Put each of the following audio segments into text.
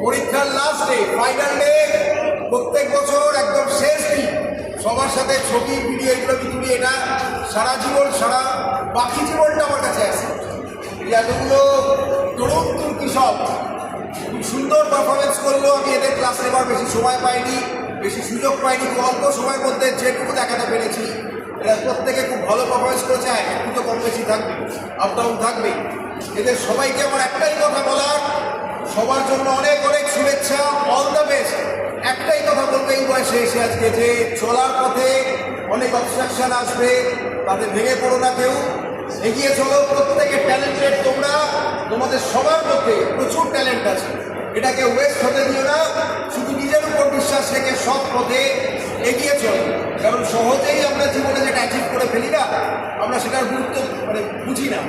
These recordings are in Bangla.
পরীক্ষার লাস্ট ডে, ফাইনাল ডে, প্রত্যেক বছর একদম শেষ দিন সবার সাথে ছবি ভিডিও এগুলো তুলি। এটা সারা জীবন, সারা বাকি জীবনটা আমার কাছে আছে। এতগুলো তরুণ তুর্কি সব খুব সুন্দর পারফরমেন্স করলো। আমি এদের ক্লাস নেবার বেশি সময় পাইনি, বেশি সুযোগ পাইনি। খুব অল্প সময়ের মধ্যে যেটুকু দেখাতে পেরেছি, এরা প্রত্যেকে খুব ভালো পারফরমেন্স করেছে। একটু তো কম বেশি থাকবে, আপ ডাউন থাকবে। এদের সবাইকে আমার একটাই কথা বলার, সবার জন্য অনেক অনেক শুভেচ্ছা, অল দ্য বেস্ট। একটাই কথা বলবো এই বয়সে এসে আজকে, যে চলার পথে অনেক অবস্ট্রাকশন আসবে, তাতে ভেঙে পড়ো না কেউ, এগিয়ে চলো। প্রত্যেকে ট্যালেন্টেড তোমরা, তোমাদের সবার মধ্যে প্রচুর ট্যালেন্ট আছে, এটাকে ওয়েস্ট হতে দিও না। শুধু নিজের উপর বিশ্বাস রেখে সৎ পথে এগিয়ে চলো। কারণ সহজেই আমরা জীবনে যেটা অ্যাচিভ করে ফেলি না, আমরা সেটার গুরুত্ব বুঝি না,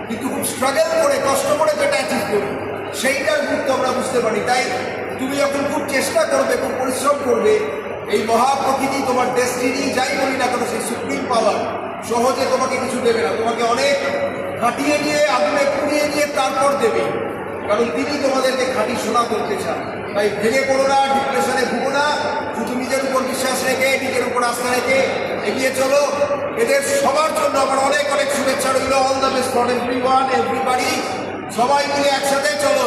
কিন্তু খুব স্ট্রাগল করে কষ্ট করে যেটা অ্যাচিভ করি সেইটার গুরুত্ব আমরা বুঝতে পারি। তাই তুমি যখন খুব চেষ্টা করবে, খুব পরিশ্রম করবে, এই মহাপ্রকৃতি, তোমার ডেস্টিনি যাই বলি না কেন, সেই সুপ্রিম পাওয়ার সহজে তোমাকে কিছু দেবে না, তোমাকে অনেক খাটিয়ে নিয়ে, আগুনে পুড়িয়ে নিয়ে তারপর দেবে। কারণ তিনি তোমাদেরকে খাঁটি সোনা করতে চান। তাই ভেঙে পড়ো না, ডিপ্রেশনে ভুগো না, শুধু নিজের উপর বিশ্বাস রেখে, নিজের উপর আস্থা রেখে এগিয়ে চলো। এদের সবার জন্য আমার অনেক অনেক শুভেচ্ছা রইল। All the best for everyone, everybody. সবাই মিলে একসাথে চলো।